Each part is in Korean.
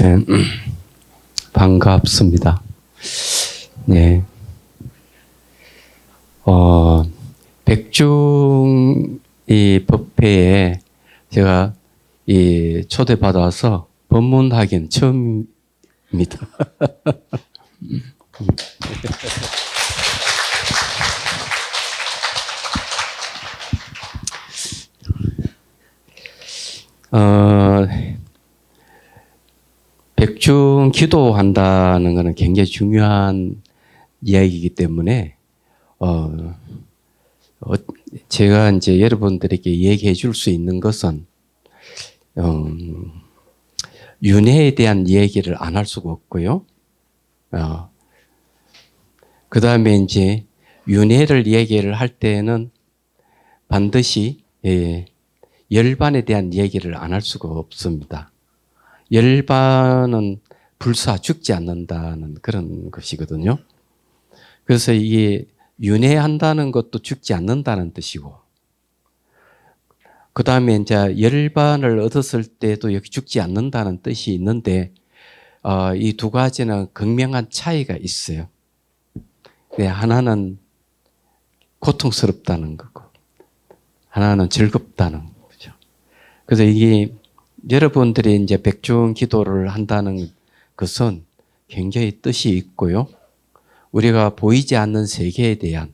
네, 반갑습니다. 네, 백중 이 법회에 제가 초대받아서 법문하기는 처음입니다. 백중 기도한다는 것은 굉장히 중요한 이야기이기 때문에, 제가 이제 여러분들에게 얘기해 줄 수 있는 것은, 윤회에 대한 얘기를 안 할 수가 없고요. 그 다음에 이제 윤회를 얘기를 할 때는 반드시, 열반에 대한 얘기를 안 할 수가 없습니다. 열반은 불사 죽지 않는다는 그런 것이거든요. 그래서 이게 윤회한다는 것도 죽지 않는다는 뜻이고, 그 다음에 이제 열반을 얻었을 때도 여기 죽지 않는다는 뜻이 있는데, 이 두 가지는 극명한 차이가 있어요. 네, 하나는 고통스럽다는 거고, 하나는 즐겁다는 거죠. 그래서 이게 여러분들이 이제 백중 기도를 한다는 것은 굉장히 뜻이 있고요. 우리가 보이지 않는 세계에 대한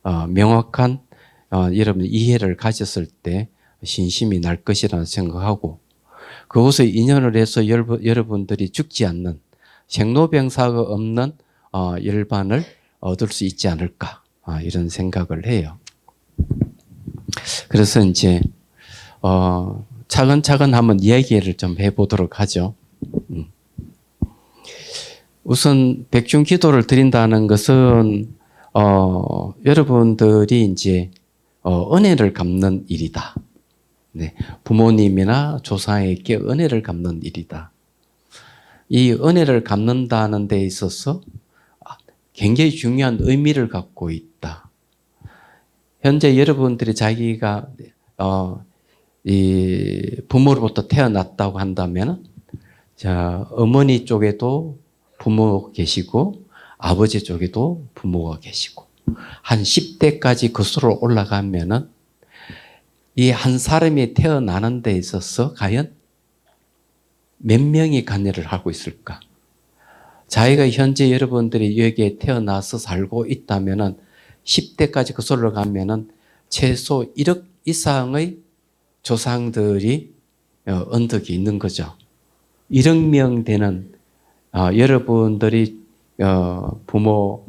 명확한 여러분 이해를 가졌을 때 신심이 날 것이라는 생각하고, 그것을 인연을 해서 여러분들이 죽지 않는 생로병사가 없는 열반을 얻을 수 있지 않을까, 이런 생각을 해요. 그래서 이제 차근차근 한번 이야기를 좀 해보도록 하죠. 우선 백중 기도를 드린다는 것은 여러분들이 이제 은혜를 갚는 일이다. 네, 부모님이나 조상에게 은혜를 갚는 일이다. 이 은혜를 갚는다는 데 있어서 굉장히 중요한 의미를 갖고 있다. 현재 여러분들이 자기가 이 부모로부터 태어났다고 한다면, 자, 어머니 쪽에도 부모가 계시고 아버지 쪽에도 부모가 계시고, 한 10대까지 거슬러 올라가면은 이 한 사람이 태어나는 데 있어서 과연 몇 명이 관여를 하고 있을까? 자기가 현재 여러분들이 여기에 태어나서 살고 있다면은 10대까지 거슬러 가면은 최소 1억 이상의 조상들이 언덕이 있는 거죠. 1억 명 되는 여러분들이 부모,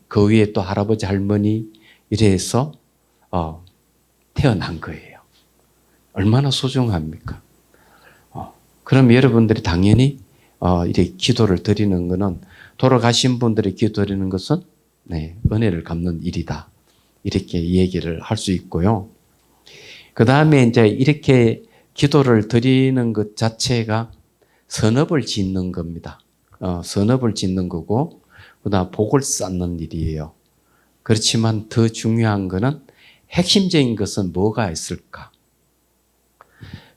그 위에 또 할아버지, 할머니 이래서 태어난 거예요. 얼마나 소중합니까? 그럼 여러분들이 당연히 이렇게 기도를 드리는 것은, 돌아가신 분들이 기도 드리는 것은 은혜를 갚는 일이다, 이렇게 얘기를 할 수 있고요. 그 다음에 이제 이렇게 기도를 드리는 것 자체가 선업을 짓는 겁니다. 선업을 짓는 거고, 그다음 복을 쌓는 일이에요. 그렇지만 더 중요한 것은, 핵심적인 것은 뭐가 있을까?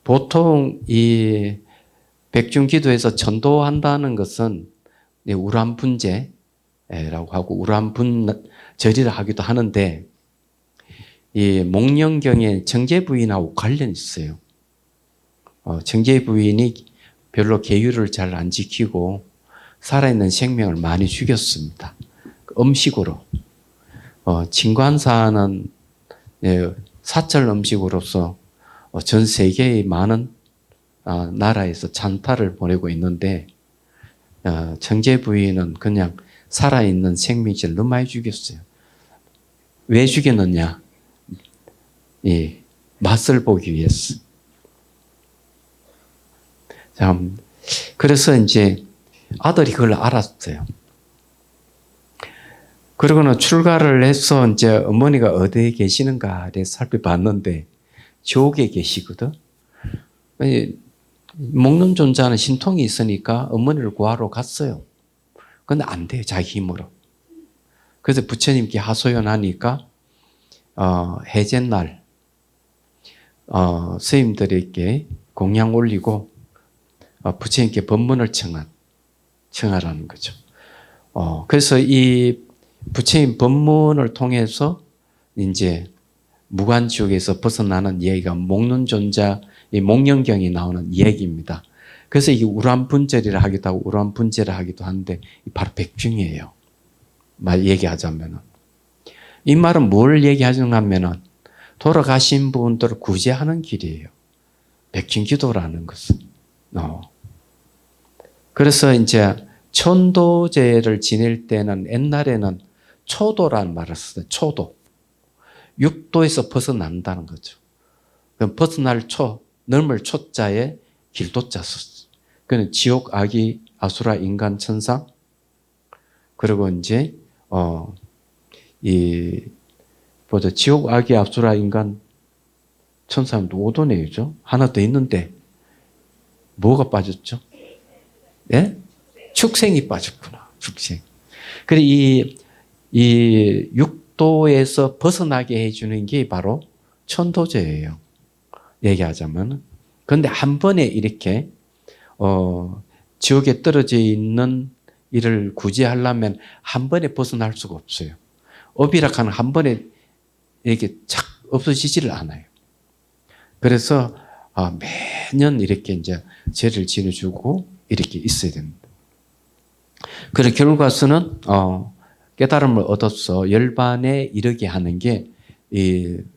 보통 이 백중기도에서 전도한다는 것은 우람분제라고 하고 우람분절이라 하기도 하는데, 이 목련경에 정제부인하고 관련이 있어요. 정제부인이 별로 계율을 잘 안 지키고 살아있는 생명을 많이 죽였습니다. 음식으로. 진관사는 사찰 음식으로서 전 세계의 많은 나라에서 찬타를 보내고 있는데, 정제부인은 그냥 살아있는 생명체를 너무 많이 죽였어요. 왜 죽였느냐? 맛을 보기 위해서. 참, 그래서 이제 아들이 그걸 알았어요. 그러고는 출가를 해서 이제 어머니가 어디에 계시는가를 살펴봤는데 지옥에 계시거든. 먹는 존재는 신통이 있으니까 어머니를 구하러 갔어요. 근데 안 돼요, 자기 힘으로. 그래서 부처님께 하소연하니까 해제날 스님들에게 공양 올리고 부처님께 법문을 청하라는 거죠. 그래서 이 부처님 법문을 통해서 이제 무간지옥에서 벗어나는 이야기가 목론존자, 이 목련경이 나오는 이야기입니다. 그래서 이게 우란분절이라 하기도 하고 우란분제라 하기도 하는데 바로 백중이에요. 말 얘기하자면은. 이 말은 뭘 얘기하는가 하면은 돌아가신 분들을 구제하는 길이에요. 백중기도라는 것은. 그래서 이제 천도제를 지낼 때는 옛날에는 초도라는 말을 썼어요. 초도. 육도에서 벗어난다는 거죠. 그럼 벗어날 넓을 초자에 길도자 썼어요. 그는 지옥, 아기, 아수라, 인간, 천상. 그리고 이제, 지옥, 아기, 아수라, 인간, 천상도 5도네요죠. 하나 더 있는데, 뭐가 빠졌죠? 예? 축생이 빠졌구나. 축생. 그래, 이 육도에서 벗어나게 해주는 게 바로 천도제예요. 얘기하자면. 그런데 한 번에 이렇게, 지옥에 떨어져 있는 이를 구제하려면 한 번에 벗어날 수가 없어요. 업이라카는 한 번에 이렇게 착 없어지지를 않아요. 그래서 매년 이렇게 이제 죄를 지내주고 이렇게 있어야 됩니다. 그래서 결과서는 깨달음을 얻어서 열반에 이르게 하는 게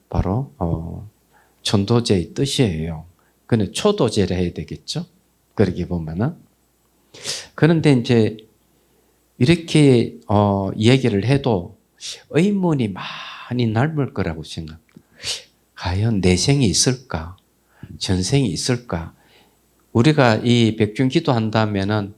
바로 천도제의 뜻이에요. 근데 초도제를 해야 되겠죠. 그렇게 보면은. 그런데 이제 이렇게 얘기를 해도 의문이 많이 남을 거라고 생각합니다. 과연 내생이 있을까? 전생이 있을까? 우리가 이 백중기도 한다면은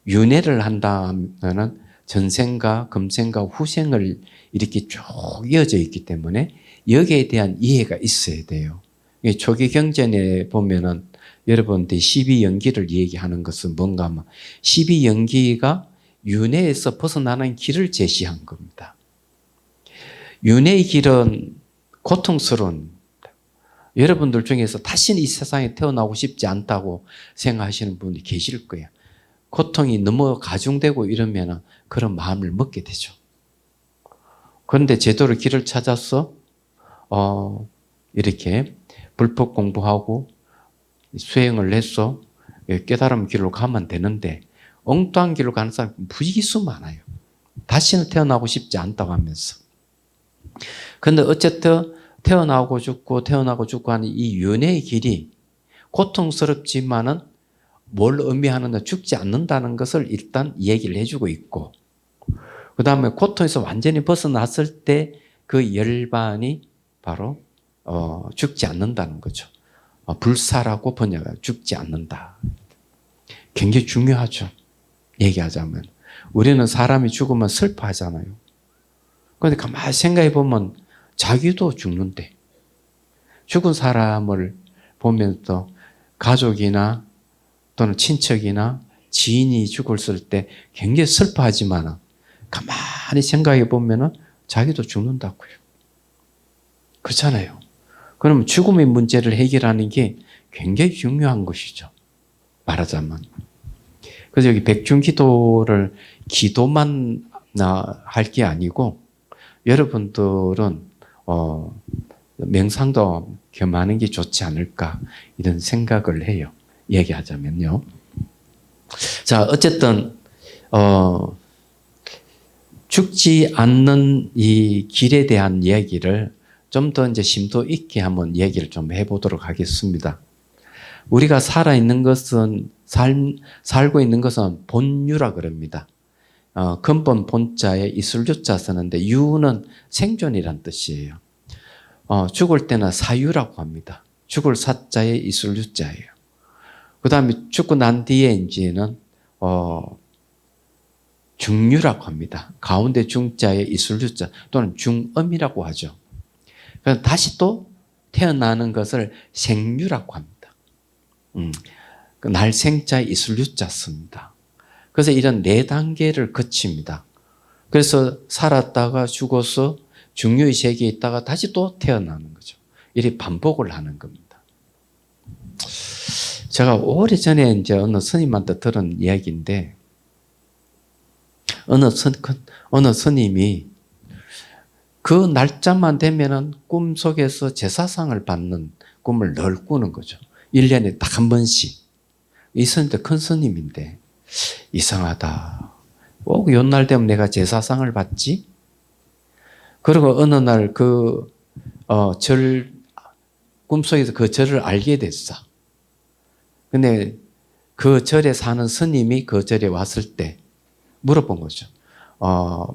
윤회를 한다면은 전생과 금생과 후생을 이렇게 쭉 이어져 있기 때문에 여기에 대한 이해가 있어야 돼요. 초기 경전에 보면은 여러분들이 12연기를 얘기하는 것은 뭔가 하면 12연기가 윤회에서 벗어나는 길을 제시한 겁니다. 윤회의 길은 고통스러운, 여러분들 중에서 다시는 이 세상에 태어나고 싶지 않다고 생각하시는 분이 계실 거예요. 고통이 너무 가중되고 이러면 그런 마음을 먹게 되죠. 그런데 제대로 길을 찾아서 이렇게 불법 공부하고 수행을 해서 깨달음 길로 가면 되는데 엉뚱한 길로 가는 사람 무지수 많아요. 다시는 태어나고 싶지 않다고 하면서. 그런데 어쨌든 태어나고 죽고 하는 이 윤회의 길이 고통스럽지만은 뭘 의미하는가 죽지 않는다는 것을 일단 얘기를 해주고 있고, 그 다음에 고통에서 완전히 벗어났을 때 그 열반이 바로 죽지 않는다는 거죠. 불사라고 번역을 죽지 않는다. 굉장히 중요하죠. 얘기하자면. 우리는 사람이 죽으면 슬퍼하잖아요. 그런데 가만히 생각해 보면 자기도 죽는데 죽은 사람을 보면서 가족이나 또는 친척이나 지인이 죽었을 때 굉장히 슬퍼하지만 가만히 생각해 보면 자기도 죽는다고요. 그렇잖아요. 그럼 죽음의 문제를 해결하는 게 굉장히 중요한 것이죠. 말하자면. 그래서 여기 백중기도를 기도만 할 게 아니고 여러분들은 명상도 겸하는 게 좋지 않을까 이런 생각을 해요. 얘기하자면요. 자, 어쨌든 죽지 않는 이 길에 대한 이야기를 좀 더 이제 심도 있게 한번 얘기를 좀 해보도록 하겠습니다. 우리가 살아있는 것은 살고 있는 것은 본유라 그럽니다. 근본 본자에 이슬유자 쓰는데 유는 생존이란 뜻이에요. 죽을 때는 사유라고 합니다. 죽을 사자에 이슬유자예요. 그 다음에 죽고 난 뒤에 이제는 중유라고 합니다. 가운데 중자에 이슬유자 또는 중음이라고 하죠. 그래서 다시 또 태어나는 것을 생유라고 합니다. 날생자에 이슬유자 씁니다. 그래서 이런 4단계를 거칩니다. 그래서 살았다가 죽어서 중유의 세계에 있다가 다시 또 태어나는 거죠. 이렇게 반복을 하는 겁니다. 제가 오래전에 이제 어느 스님한테 들은 이야기인데, 어느 스님이 그 날짜만 되면은 꿈속에서 제사상을 받는 꿈을 늘 꾸는 거죠. 1년에 딱 한 번씩. 이 스님도 큰 스님인데, 이상하다. 꼭 요날 되면 내가 제사상을 받지? 그리고 어느 날 꿈속에서 그 절을 알게 됐어. 근데 그 절에 사는 스님이 그 절에 왔을 때 물어본 거죠.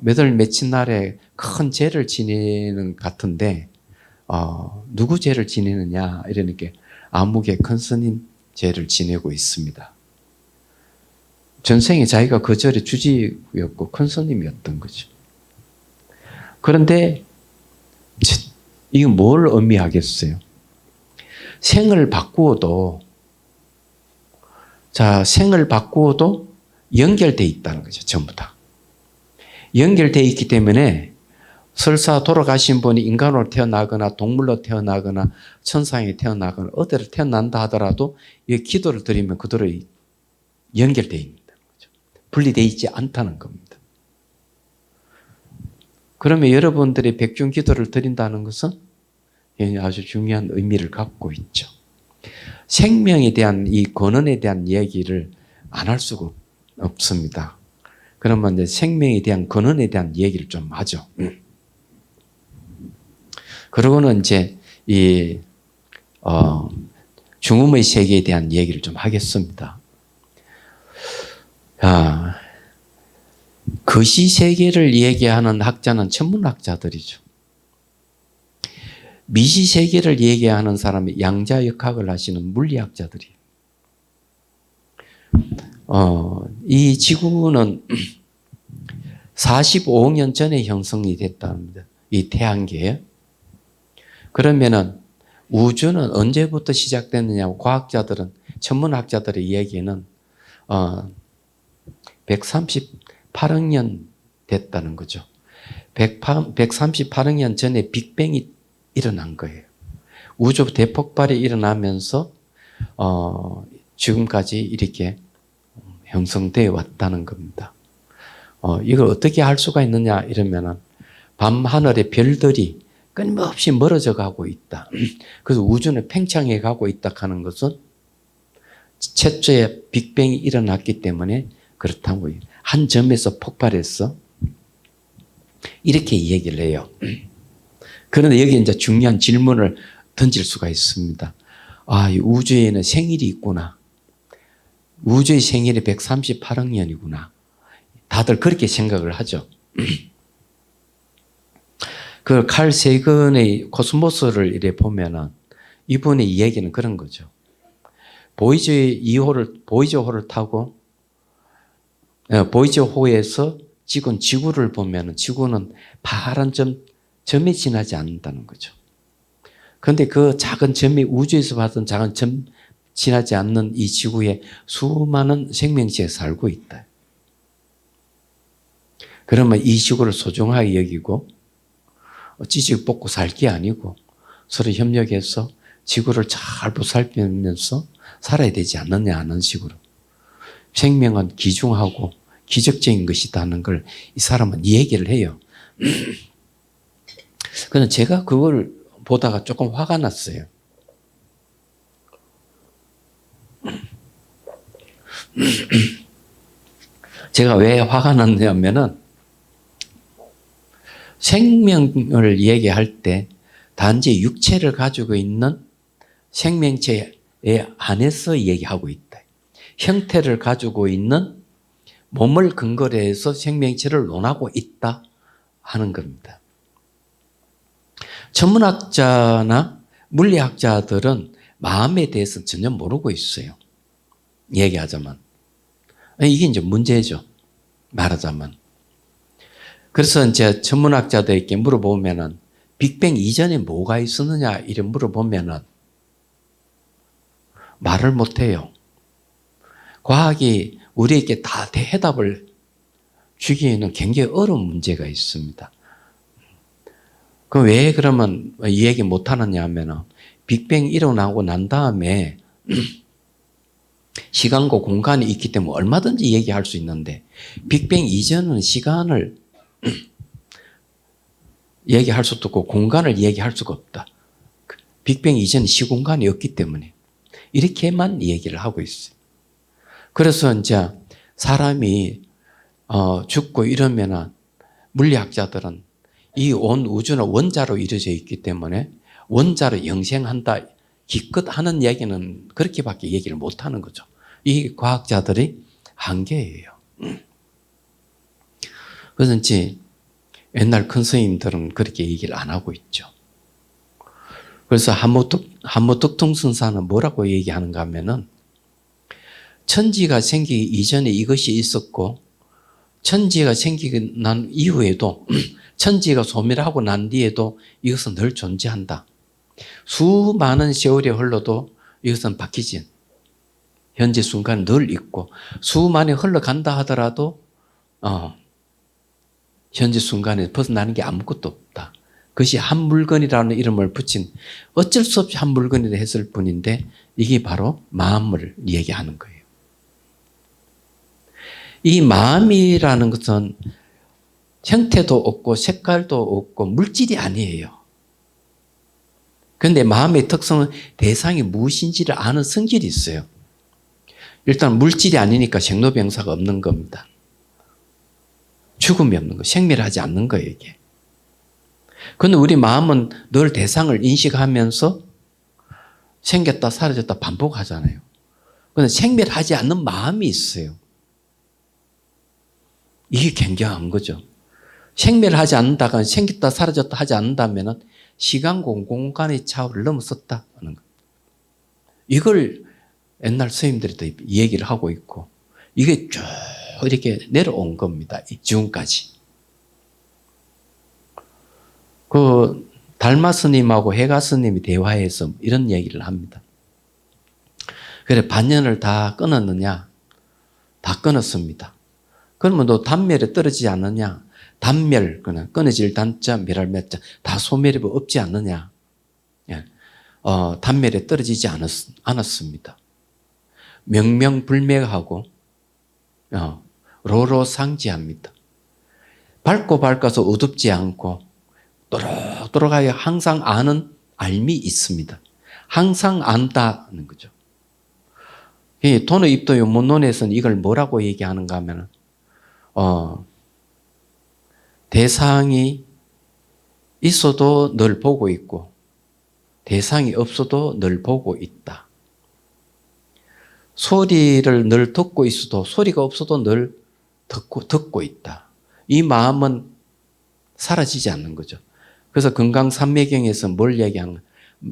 몇 월 며칠 날에 큰 제를 지내는 것 같은데, 누구 제를 지내느냐? 이러니까 아무개 큰 스님 제를 지내고 있습니다. 전생에 자기가 그 절의 주지였고 큰 스님이었던 거죠. 그런데 이건 뭘 의미하겠어요? 생을 바꾸어도 연결되어 있다는 거죠. 전부 다. 연결되어 있기 때문에 설사 돌아가신 분이 인간으로 태어나거나 동물로 태어나거나 천상에 태어나거나 어디로 태어난다 하더라도 이 기도를 드리면 그대로 연결되어 있는 거죠. 분리되어 있지 않다는 겁니다. 그러면 여러분들이 백중 기도를 드린다는 것은 아주 중요한 의미를 갖고 있죠. 생명에 대한 이 권한에 대한 이야기를 안 할 수가 없습니다. 그러면 이제 생명에 대한 권한에 대한 얘기를 좀 하죠. 그러고는 이제 중음의 세계에 대한 얘기를 좀 하겠습니다. 거시 세계를 얘기하는 학자는 천문학자들이죠. 미시 세계를 얘기하는 사람이 양자역학을 하시는 물리학자들이에요. 이 지구는 45억 년 전에 형성이 됐답니다. 이 태양계에. 그러면은 우주는 언제부터 시작됐느냐? 과학자들은, 천문학자들의 이야기는 138억 년 됐다는 거죠. 138억 년 전에 빅뱅이 일어난 거예요. 우주 대폭발이 일어나면서 지금까지 이렇게 형성되어 왔다는 겁니다. 이걸 어떻게 할 수가 있느냐 이러면은 밤하늘의 별들이 끊임없이 멀어져 가고 있다. 그래서 우주는 팽창해 가고 있다 하는 것은 최초의 빅뱅이 일어났기 때문에 그렇다고 한 점에서 폭발했어. 이렇게 얘기를 해요. 그런데 여기 이제 중요한 질문을 던질 수가 있습니다. 이 우주에는 생일이 있구나. 우주의 생일이 138억 년이구나. 다들 그렇게 생각을 하죠. 그 칼 세건의 코스모스를 이래 보면은 이분의 이야기는 그런 거죠. 보이저호를 타고 보이저호에서 찍은 지구를 보면은 지구는 파란 점에 지나지 않는다는 거죠. 그런데 그 작은 점이 우주에서 봤던 작은 점 지나지 않는 이 지구에 수많은 생명체가 살고 있다. 그러면 이 지구를 소중하게 여기고 찌직 뽑고 살 게 아니고 서로 협력해서 지구를 잘 보살피면서 살아야 되지 않느냐 하는 식으로 생명은 귀중하고 기적적인 것이다는 걸 이 사람은 얘기를 해요. 그런데 제가 그걸 보다가 조금 화가 났어요. 제가 왜 화가 났냐면은 생명을 얘기할 때 단지 육체를 가지고 있는 생명체 안에서 얘기하고 있다. 형태를 가지고 있는 몸을 근거로 해서 생명체를 논하고 있다 하는 겁니다. 천문학자나 물리학자들은 마음에 대해서 전혀 모르고 있어요. 얘기하자면. 이게 이제 문제죠. 말하자면. 그래서 이제 천문학자들에게 물어보면은 빅뱅 이전에 뭐가 있었느냐 이래 물어보면은 말을 못해요. 과학이 우리에게 다 대해답을 주기에는 굉장히 어려운 문제가 있습니다. 그럼 왜 그러면 이 얘기 못하느냐 하면은 빅뱅 일어나고 난 다음에 시간과 공간이 있기 때문에 얼마든지 얘기할 수 있는데 빅뱅 이전은 시간을 얘기할 수도 없고 공간을 얘기할 수가 없다. 빅뱅 이전은 시공간이 없기 때문에 이렇게만 얘기를 하고 있어요. 그래서 이제 사람이 죽고 이러면은 물리학자들은 이 온 우주는 원자로 이루어져 있기 때문에 원자로 영생한다. 기껏 하는 얘기는 그렇게밖에 얘기를 못 하는 거죠. 이 과학자들이 한계예요. 그래서 이제 옛날 큰 스님들은 그렇게 얘기를 안 하고 있죠. 그래서 한무뚝통선사는 뭐라고 얘기하는가 하면은 천지가 생기기 이전에 이것이 있었고 천지가 생기고 난 이후에도 천지가 소멸하고 난 뒤에도 이것은 늘 존재한다. 수많은 세월이 흘러도 이것은 바뀌지. 현재 순간 늘 있고 수많이 흘러간다 하더라도 현재 순간에 벗어나는 게 아무것도 없다. 그것이 한 물건이라는 이름을 붙인 어쩔 수 없이 한 물건이라 했을 뿐인데 이게 바로 마음을 얘기하는 거예요. 이 마음이라는 것은 형태도 없고 색깔도 없고 물질이 아니에요. 그런데 마음의 특성은 대상이 무엇인지를 아는 성질이 있어요. 일단 물질이 아니니까 생로병사가 없는 겁니다. 죽음이 없는 거, 생멸하지 않는 거예요, 이게. 그런데 우리 마음은 늘 대상을 인식하면서 생겼다 사라졌다 반복하잖아요. 그런데 생멸하지 않는 마음이 있어요. 이게 굉장한 거죠. 생멸하지 않는다가 생겼다 사라졌다 하지 않는다면 시간 공간의 차원을 넘어섰다 하는 거. 이걸 옛날 스님들이 또 얘기를 하고 있고 이게 쭉 이렇게 내려온 겁니다. 지금까지. 그 달마 스님하고 해가 스님이 대화해서 이런 얘기를 합니다. 그래 반년을 다 끊었느냐? 다 끊었습니다. 그러면 너 단멸에 떨어지지 않느냐? 단멸, 끊어질 단자, 멸할 멸자 다 소멸이 없지 않느냐? 예. 단멸에 떨어지지 않았습니다. 명명불명하고 로로상지합니다. 밝고 밝아서 어둡지 않고 또록또록하게 항상 아는 알미 있습니다. 항상 안다는 거죠. 이 돈의 입도 요문론에서는 이걸 뭐라고 얘기하는가 하면 대상이 있어도 늘 보고 있고 대상이 없어도 늘 보고 있다. 소리를 늘 듣고 있어도 소리가 없어도 늘 듣고 있다. 이 마음은 사라지지 않는 거죠. 그래서 건강삼매경에서 뭘 얘기하는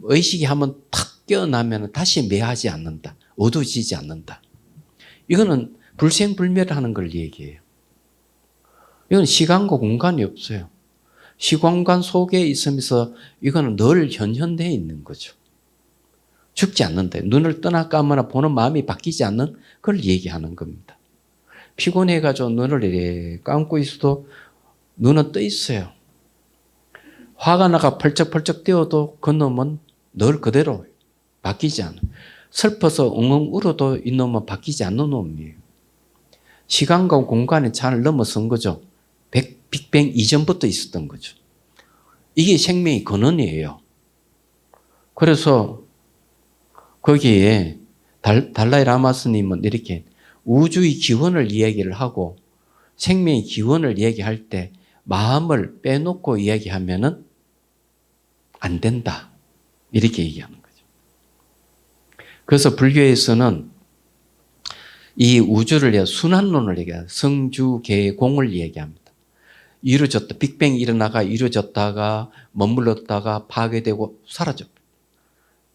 의식이 한번 탁 깨어나면 다시 매하지 않는다. 어두워지지 않는다. 이거는 불생불멸하는 걸 얘기해요. 이건 시간과 공간이 없어요. 시공간 속에 있으면서 이거는 늘 현현되어 있는 거죠. 죽지 않는다. 눈을 떠나 감거나 보는 마음이 바뀌지 않는 걸 얘기하는 겁니다. 피곤해가지고 눈을 이렇게 감고 있어도 눈은 떠 있어요. 화가 나가 펄쩍펄쩍 뛰어도 그 놈은 늘 그대로 바뀌지 않아요. 슬퍼서 엉엉 울어도 이 놈은 바뀌지 않는 놈이에요. 시간과 공간의 차를 넘어선 거죠. 빅뱅 이전부터 있었던 거죠. 이게 생명의 근원이에요. 그래서 거기에 달라이 라마 스님은 이렇게 우주의 기원을 이야기를 하고 생명의 기원을 얘기할 때 마음을 빼놓고 이야기하면은 안 된다. 이렇게 얘기하는 거죠. 그래서 불교에서는 이 우주를 순환론을 얘기해요. 성주계공을 얘기합니다. 이루어졌다. 빅뱅이 일어나가 이루어졌다가 머물렀다가 파괴되고 사라져.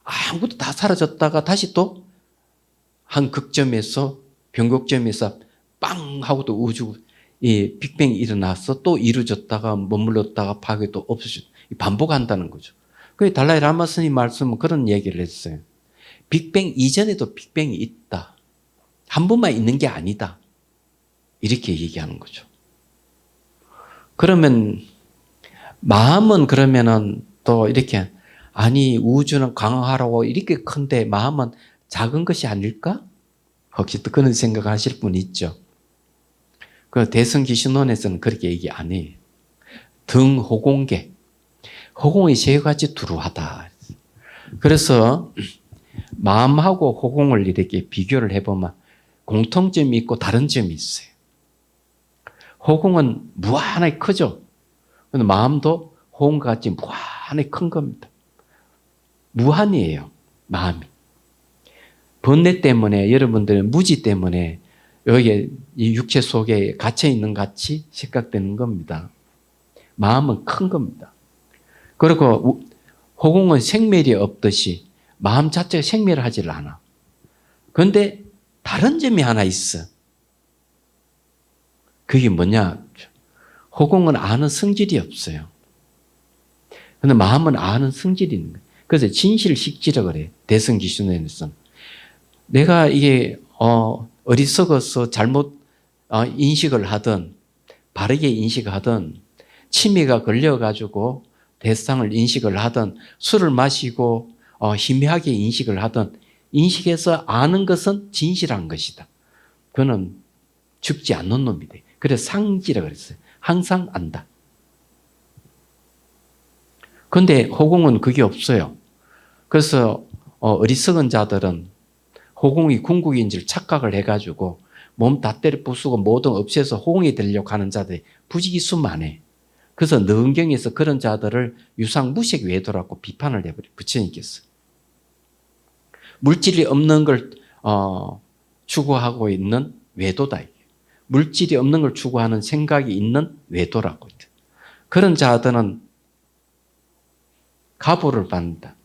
아무것도 다 사라졌다가 다시 또 한 극점에서 변곡점에서 빵 하고 또 우주 이 빅뱅이 일어나서 또 이루어졌다가 머물렀다가 파괴 또 없어져. 반복한다는 거죠. 그 달라이 라마 스님 말씀은 그런 얘기를 했어요. 빅뱅 이전에도 빅뱅이 있다. 한 번만 있는 게 아니다. 이렇게 얘기하는 거죠. 그러면 마음은 그러면은 또 이렇게 아니 우주는 강하라고 이렇게 큰데 마음은 작은 것이 아닐까? 혹시 또 그런 생각하실 분 있죠? 그 대성기신론에서는 그렇게 얘기 안 해요. 등호공계. 호공이 세 가지 두루하다. 그래서 마음하고 호공을 이렇게 비교를 해보면 공통점이 있고 다른 점이 있어요. 호공은 무한하게 크죠. 근데 마음도 호공과 같이 무한하게 큰 겁니다. 무한이에요. 마음이. 번뇌 때문에 여러분들은 무지 때문에 여기에 이 육체 속에 갇혀 있는 같이 생각되는 겁니다. 마음은 큰 겁니다. 그리고 호공은 생멸이 없듯이 마음 자체가 생멸을 하질 않아. 그런데 다른 점이 하나 있어. 그게 뭐냐? 호공은 아는 성질이 없어요. 그런데 마음은 아는 성질이 있는 거예요. 그래서 진실식지라고 그래요. 대성기신론에서는. 내가 이게 어리석어서 잘못 인식을 하든 바르게 인식하든 치매가 걸려가지고 대상을 인식을 하든 술을 마시고 희미하게 인식을 하든 인식해서 아는 것은 진실한 것이다. 그는 죽지 않는 놈이다. 그래서 상지라고 그랬어요. 항상 안다. 그런데 호공은 그게 없어요. 그래서 어리석은 자들은 호공이 궁극인 줄 착각을 해가지고 몸 다 때려 부수고 모든 없애서 호공이 되려고 하는 자들이 부지기수만해. 그래서 능경에서 그런 자들을 유상무색 외도라고 비판을 해버려. 부처님께서. 물질이 없는 걸 추구하고 있는 외도다. 이게. 물질이 없는 걸 추구하는 생각이 있는 외도라고. 그런 자들은 가보를 받는다.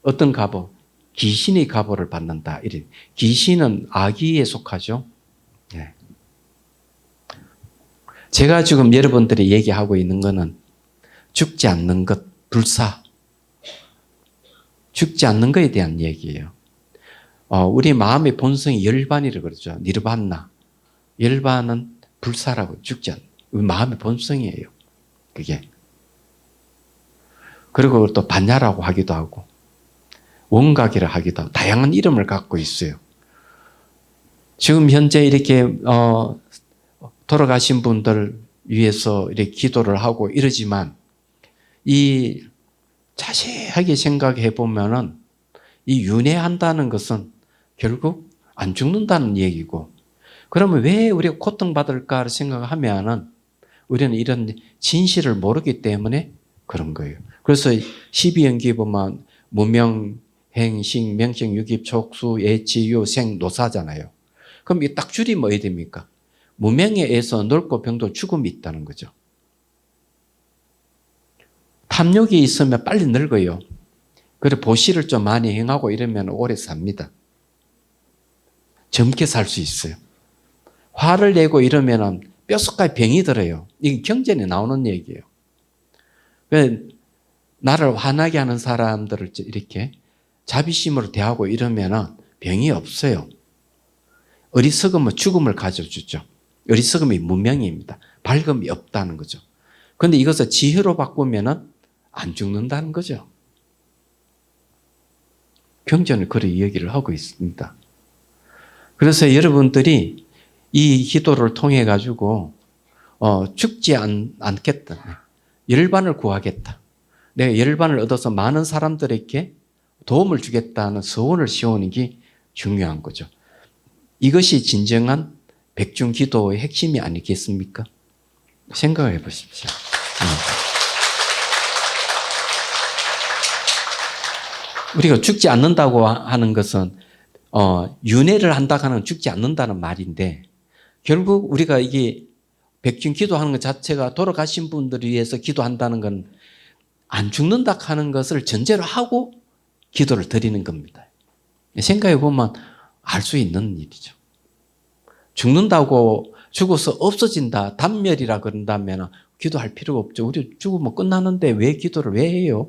어떤 가보? 귀신의 가보를 받는다. 귀신은 악의에 속하죠. 네. 제가 지금 여러분들이 얘기하고 있는 것은 죽지 않는 것, 불사. 죽지 않는 것에 대한 얘기예요. 우리 마음의 본성이 열반이라고 그러죠. 니르반나. 열반은 불사라고 죽지 않는. 마음의 본성이에요. 그게. 그리고 또 반야라고 하기도 하고 원각이라 하기도 하고 다양한 이름을 갖고 있어요. 지금 현재 이렇게 돌아가신 분들 위해서 이렇게 기도를 하고 이러지만 이 자세하게 생각해 보면은 이 윤회한다는 것은 결국 안 죽는다는 얘기고 그러면 왜 우리가 고통받을까 생각하면은 우리는 이런 진실을 모르기 때문에 그런 거예요. 그래서 12연기 보면 무명, 행식, 명식, 유깁, 촉수, 예치, 유, 생, 노사잖아요. 그럼 이 딱 줄이 뭐 됩니까? 무명에 의해서 늙고 병도 죽음이 있다는 거죠. 탐욕이 있으면 빨리 늙어요. 그리고 보시를 좀 많이 행하고 이러면 오래 삽니다. 젊게 살 수 있어요. 화를 내고 이러면 뼛속까지 병이 들어요. 이게 경전에 나오는 얘기예요. 나를 화나게 하는 사람들을 이렇게 자비심으로 대하고 이러면 병이 없어요. 어리석으면 죽음을 가져주죠. 어리석음이 무명입니다. 밝음이 없다는 거죠. 그런데 이것을 지혜로 바꾸면 안 죽는다는 거죠. 경전은 그런 이야기를 하고 있습니다. 그래서 여러분들이 이 기도를 통해 가지고 죽지 않겠다. 열반을 구하겠다. 내가 열반을 얻어서 많은 사람들에게 도움을 주겠다는 서원을 세우는 게 중요한 거죠. 이것이 진정한 백중기도의 핵심이 아니겠습니까? 생각해 보십시오. 우리가 죽지 않는다고 하는 것은 윤회를 한다고 하는 죽지 않는다는 말인데 결국 우리가 이게 백중 기도하는 것 자체가 돌아가신 분들을 위해서 기도한다는 건 안 죽는다 하는 것을 전제로 하고 기도를 드리는 겁니다. 생각해 보면 알 수 있는 일이죠. 죽는다고 죽어서 없어진다, 단멸이라 그런다면 기도할 필요가 없죠. 우리 죽으면 끝나는데 왜 기도를 왜 해요?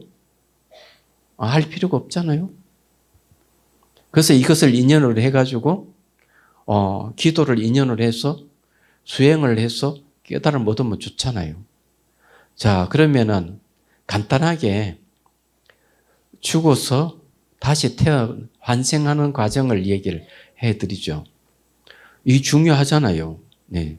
할 필요가 없잖아요. 그래서 이것을 인연으로 해가지고 기도를 인연으로 해서 수행을 해서 깨달음을 얻으면 좋잖아요. 자, 그러면은 간단하게 죽어서 다시 환생하는 과정을 얘기를 해드리죠. 이게 중요하잖아요. 네.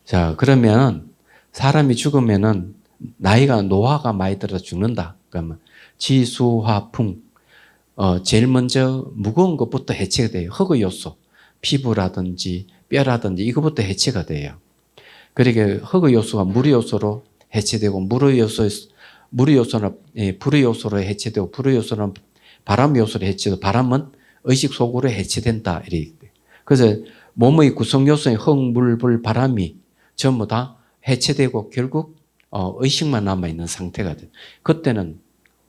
자, 그러면 사람이 죽으면은 나이가 노화가 많이 들어 죽는다. 그러면 지수화풍. 제일 먼저 무거운 것부터 해체가 돼요. 흑의 요소. 피부라든지 뼈라든지 이것부터 해체가 돼요. 그러니까 흑의 요소가 물의 요소로 해체되고 물의 요소는 불의 요소로 해체되고 불의 요소는 바람의 요소로 해체되고 바람은 의식 속으로 해체된다. 이렇게. 그래서 몸의 구성 요소인 흙, 물, 불, 바람이 전부 다 해체되고 결국 의식만 남아 있는 상태가 돼요. 그때는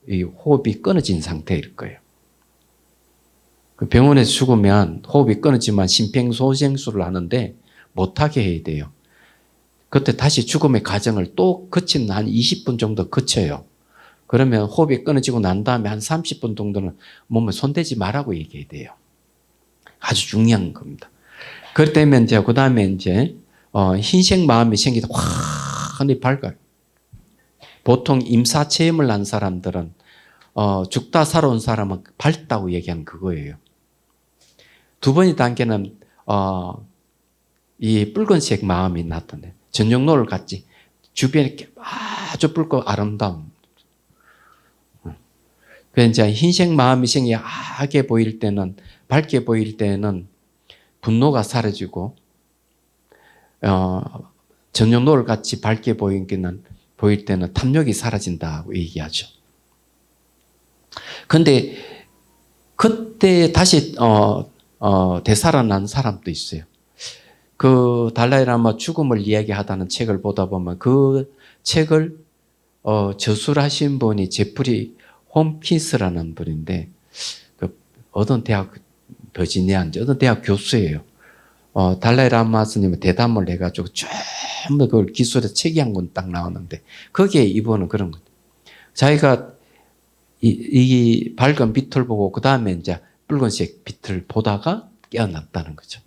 이 호흡이 끊어진 상태일 거예요. 그 병원에서 죽으면 호흡이 끊어지만 심폐소생술을 하는데 못하게 해야 돼요. 그때 다시 죽음의 과정을 또 거치는 한 20분 정도 거쳐요. 그러면 호흡이 끊어지고 난 다음에 한 30분 정도는 몸에 손대지 말라고 얘기해야 돼요. 아주 중요한 겁니다. 그럴 때면 이제 그 다음에 이제 흰색 마음이 생기다 환히 밝아요. 보통 임사 체험을 한 사람들은 죽다 살아온 사람은 밝다고 얘기하는 그거예요. 두 번째 단계는 이 붉은색 마음이 나타나요. 전정노을 같이 주변에 아주 붉고 아름다운. 그래서 이제 흰색 마음이 생기 하게 보일 때는 밝게 보일 때는 분노가 사라지고 전정노을 같이 밝게 보일 때는 탐욕이 사라진다고 얘기하죠. 근데 그때 다시 되살아난 사람도 있어요. 그 달라이라마 죽음을 이야기하다는 책을 보다 보면 그 책을 저술하신 분이 제프리 홈킨스라는 분인데 어떤 대학 버지니아인지 어떤 대학 교수예요. 달라이라마 스님의 대담을 해가지고 전부 그걸 기술에 책이 한 권 딱 나오는데 거기에 이분은 그런 거죠. 자기가 이 밝은 빛을 보고 그 다음에 이제 붉은색 빛을 보다가 깨어났다는 거죠.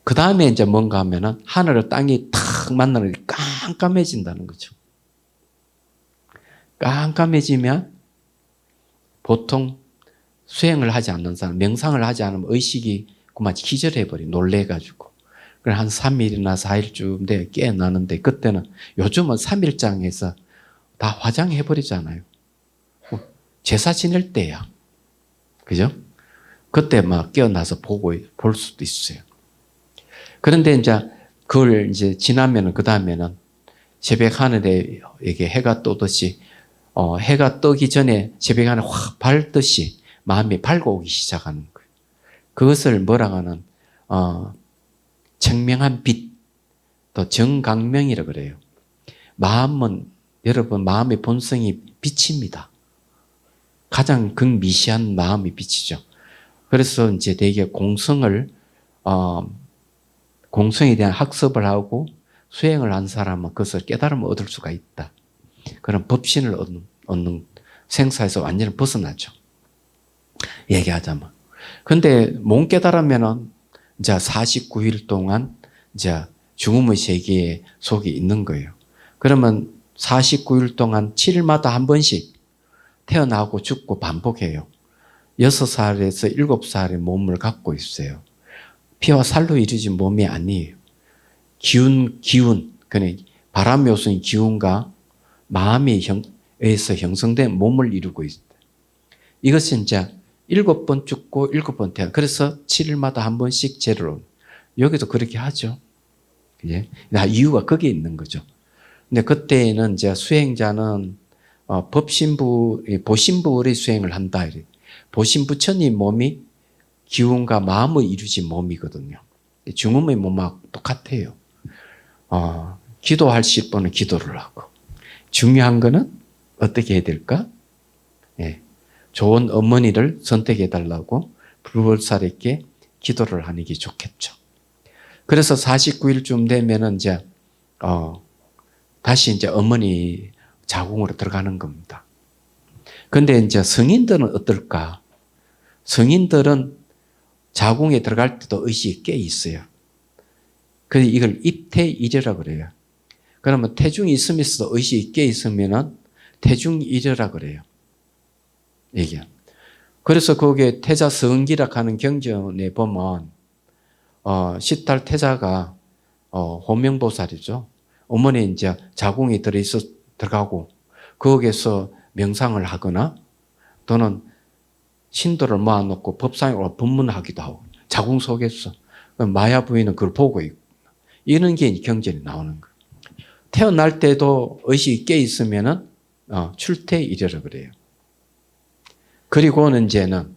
그 다음에 이제 뭔가 하면은 하늘과 땅이 탁 만나는 게 깜깜해진다는 거죠. 깜깜해지면 보통 수행을 하지 않는 사람, 명상을 하지 않으면 의식이 그만 기절해버려, 놀래가지고. 그래, 한 3일이나 4일쯤 돼 깨어나는데, 그때는 요즘은 3일장에서 다 화장해버리잖아요. 제사 지낼 때야. 그죠? 그때 막 깨어나서 볼 수도 있어요. 그런데 이제 그걸 이제 지나면은 그 다음에는 새벽 하늘에 이게 해가 뜨듯이 해가 뜨기 전에 새벽 하늘 확 밝듯이 마음이 밝아오기 시작하는 거예요. 그것을 뭐라고 하는 청명한 빛, 또 정광명이라고 그래요. 마음은 여러분 마음의 본성이 빛입니다. 가장 극미시한 마음이 빛이죠. 그래서 이제 되게 공성에 대한 학습을 하고 수행을 한 사람은 그것을 깨달음을 얻을 수가 있다. 그런 법신을 얻는 생사에서 완전히 벗어나죠. 얘기하자면. 근데 못 깨달으면은 이제 49일 동안 이제 죽음의 세계 속에 있는 거예요. 그러면 49일 동안 7일마다 한 번씩 태어나고 죽고 반복해요. 6살에서 7살의 몸을 갖고 있어요. 피와 살로 이루어진 몸이 아니에요. 기운, 그냥 바람 요소인 기운과 마음에 의해서 형성된 몸을 이루고 있다. 이것은 이제 7번 죽고 7번 태어. 그래서 7일마다 한 번씩 제를 여기도 그렇게 하죠. 예. 이유가 거기에 있는 거죠. 근데 그때는 이제 수행자는 보신부의 수행을 한다. 보신부처님 몸이 기운과 마음을 이루진 몸이거든요. 중음의 몸하고 똑같아요. 기도하실 분은 기도를 하고. 중요한 거는 어떻게 해야 될까? 예. 좋은 어머니를 선택해 달라고 불벌살에게 기도를 하는 게 좋겠죠. 그래서 49일쯤 되면은 이제, 다시 이제 어머니 자궁으로 들어가는 겁니다. 근데 이제 성인들은 어떨까? 성인들은 자궁에 들어갈 때도 의식이 깨 있어요. 그래서 이걸 입태일이라고 그래요. 그러면 태중이 있으면서도 의식이 깨 있으면은 태중일이라 그래요. 이게. 그래서 거기에 태자성기라 하는 경전에 보면 시달 태자가 호명보살이죠. 어머니 이제 자궁이 들어가고 거기에서 명상을 하거나 또는 신도를 모아놓고 법상에 법문하기도 하고 자궁 속에서 마야 부인은 그걸 보고 있고 이런 게 경전이 나오는 거예요. 태어날 때도 의식이 깨 있으면은 출퇴일이라 그래요. 그리고는 이제는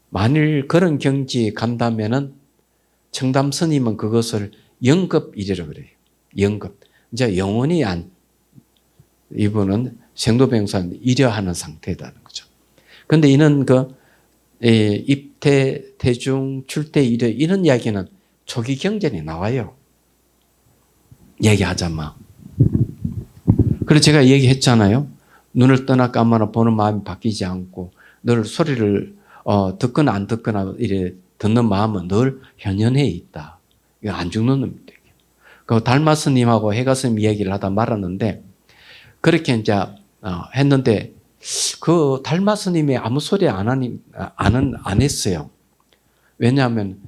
만일 그런 경지에 간다면은 청담 스님은 그것을 영급이라 그래요. 영급. 이제 영원히 이분은 생도병사는 이려하는 상태라는 거죠. 그런데 이는 입퇴, 태중, 출퇴, 이려 이런 이야기는 초기 경전에 나와요. 얘기하자마. 그래서 제가 얘기했잖아요. 눈을 떠나 감아나 보는 마음이 바뀌지 않고 늘 소리를 듣거나 안 듣거나 이래 듣는 마음은 늘 현현해 있다. 이거 안 죽는 놈입니다. 그 달마스님하고 해가스님 얘기를 하다 말았는데 그렇게 이제 했는데 그 달마스님이 아무 소리 안 했어요. 왜냐하면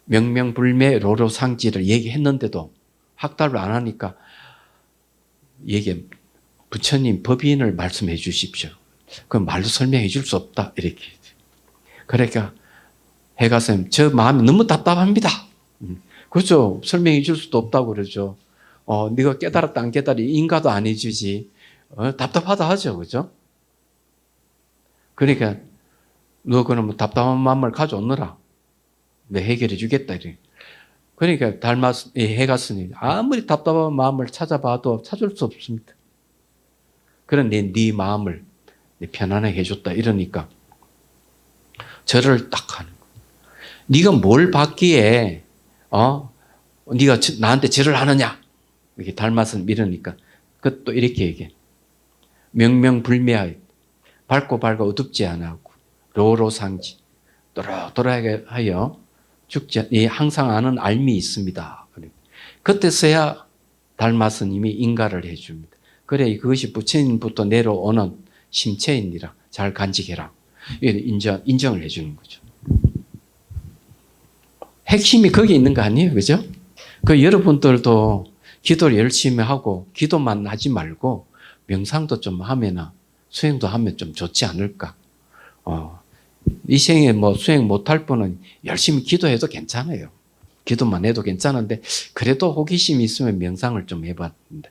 명명불매 로로상지를 얘기했는데도 학답을 안 하니까 부처님 법인을 말씀해 주십시오. 그 말로 설명해 줄 수 없다. 이렇게. 그러니까 해가쌤 저 마음이 너무 답답합니다. 그렇죠. 설명해 줄 수도 없다고 그러죠. 네가 깨달았다 안 깨달았다 인가도 안 해주지. 답답하다 하죠. 그죠? 그러니까 너 그러면 답답한 마음을 가져오너라. 내 해결해 주겠다. 이래. 그러니까 해갔으니 아무리 답답한 마음을 찾아봐도 찾을 수 없습니다. 그런데 네 마음을 편안하게 해줬다. 이러니까 절을 딱 하는 거야. 네가 뭘 받기에 네가 나한테 절을 하느냐? 이렇게 달맛을 밀으니까 그것도 이렇게 얘기해. 명명불매하여 밝고 어둡지 않고 로로상지 또라또라하게 하여 죽지 항상 아는 알미 있습니다. 그때서야 달마스님이 인가를 해줍니다. 그래 그것이 부처님부터 내려오는 심체이니라 잘 간직해라. 인정을 해주는 거죠. 핵심이 거기 있는 거 아니에요, 그죠? 여러분들도 기도를 열심히 하고 기도만 하지 말고 명상도 좀 하면은 수행도 하면 좀 좋지 않을까? 이 생에 수행 못할 분은 열심히 기도해도 괜찮아요. 기도만 해도 괜찮은데 그래도 호기심이 있으면 명상을 좀 해봤는데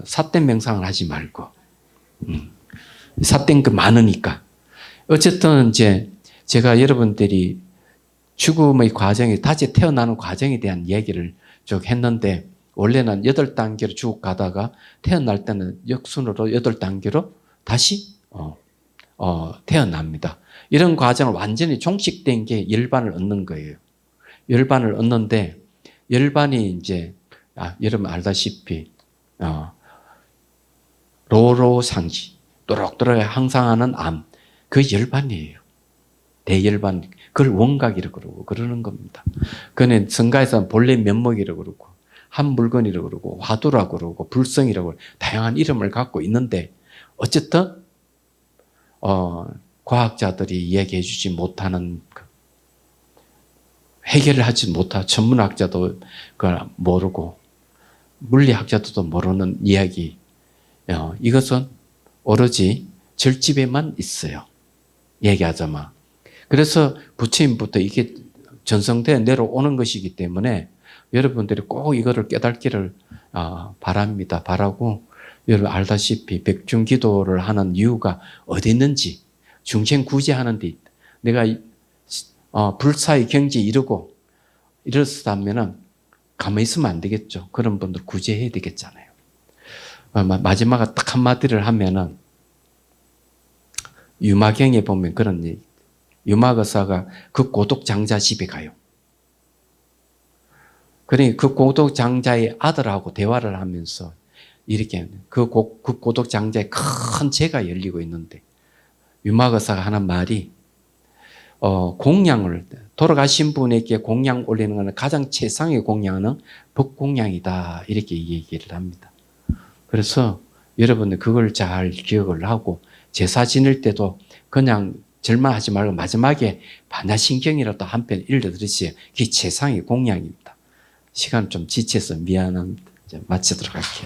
삿된 명상을 하지 말고 삿된 그 많으니까 어쨌든 이제 제가 여러분들이 죽음의 과정에 다시 태어나는 과정에 대한 얘기를 쭉 했는데 원래는 8단계로 쭉 가다가 태어날 때는 역순으로 8단계로 다시 태어납니다. 이런 과정을 완전히 종식된 게 열반을 얻는 거예요. 열반을 얻는데 열반이 이제 여러분 알다시피 로로상지 또록또록 항상 하는 암 그 열반이에요. 대열반 그걸 원각이라고 그러고 그러는 겁니다. 그는 성가에서는 본래 면목이라고 그러고 한 물건이라고 그러고 화두라고 그러고 불성이라고 그러고 다양한 이름을 갖고 있는데 어쨌든 과학자들이 이야기해 주지 못하는 해결을 하지 못한 천문학자도 그걸 모르고 물리학자들도 모르는 이야기 이것은 오로지 절집에만 있어요. 얘기하자면 그래서 부처님부터 이게 전성대에 내려오는 것이기 때문에 여러분들이 꼭 이거를 깨닫기를 바랍니다. 바라고 여러분 알다시피 백중기도를 하는 이유가 어디 있는지 중생 구제하는 데 있다. 내가 불사의 경지에 이르고 이렇다면 가만히 있으면 안 되겠죠. 그런 분들 구제해야 되겠잖아요. 마지막에 딱 한마디를 하면은 유마경에 보면 그런 얘기. 유마거사가 그 고독장자 집에 가요. 그러니 그 고독장자의 아들하고 대화를 하면서 이렇게 그 고독장자에 큰 재가 열리고 있는데 유마거사가 하는 말이 공양을 돌아가신 분에게 공양 올리는 것은 가장 최상의 공양은 법공양이다 이렇게 얘기를 합니다. 그래서 여러분들 그걸 잘 기억을 하고 제사 지낼 때도 그냥 절망하지 말고 마지막에 반야신경이라도 한 편 읽어드리세요. 그게 최상의 공양입니다. 시간 좀 지체서 미안합니다. 이제 마치도록 할게요.